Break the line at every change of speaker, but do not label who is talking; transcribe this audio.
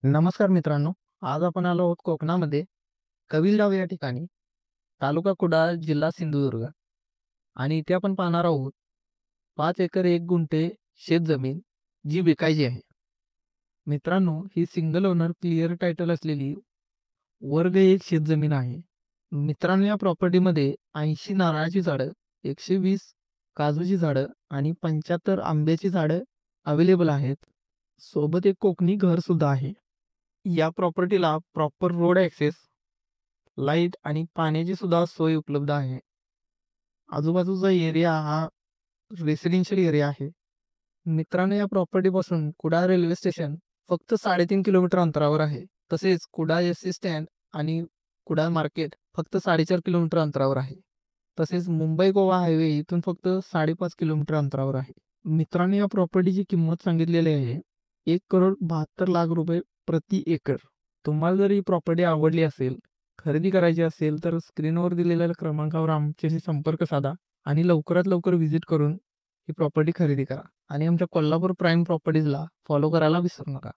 नमस्कार मित्रांनो. आज आपण आलो आहोत कोकणामध्ये कविलगाव या ठिकाणी, तालुका कुडाळ, जिल्हा सिंधुदुर्ग आणि इथे आपण पाहणार आहोत 5 एकर 1 गुंठे शेतजमीन जी विकायची आहे. मित्रांनो, ही सिंगल ओनर क्लिअर टायटल असलेली वर्ग 1 शेतजमीन आहे. मित्रांनो, या प्रॉपर्टीमध्ये 80 नारळाची झाडं, 120 काजूची झाडं आणि 75 आंब्याची झाडं अवेलेबल आहेत. सोबत एक कोकणी घर सुद्धा आहे. या प्रॉपर्टीला प्रॉपर रोड ॲक्सेस, लाईट आणि पाण्याची सुद्धा सोय उपलब्ध आहे. आजूबाजूचा एरिया हा रेसिडेन्शियल एरिया आहे. मित्रांनो, या प्रॉपर्टीपासून कुडाळ रेल्वे स्टेशन फक्त 3.5 किलोमीटर अंतरावर आहे. तसेच कुडाळ एसटी स्टँड आणि कुडाळ मार्केट फक्त 4.5 किलोमीटर अंतरावर आहे. तसेच मुंबई गोवा हायवे इथून फक्त 5.5 किलोमीटर अंतरावर आहे. मित्रांनो, या प्रॉपर्टीची किंमत सांगितलेली आहे 1,72,00,000 रुपये प्रति एकर. तुम्हाला जर ही प्रॉपर्टी आवडली असेल, खरेदी करायची असेल, तर स्क्रीनवर दिलेल्या क्रमांकावर आमच्याशी संपर्क साधा आणि लवकरात लवकर व्हिजिट करून ही प्रॉपर्टी खरेदी करा आणि आमच्या कोल्हापूर प्राईम प्रॉपर्टीजला फॉलो करायला विसरू नका.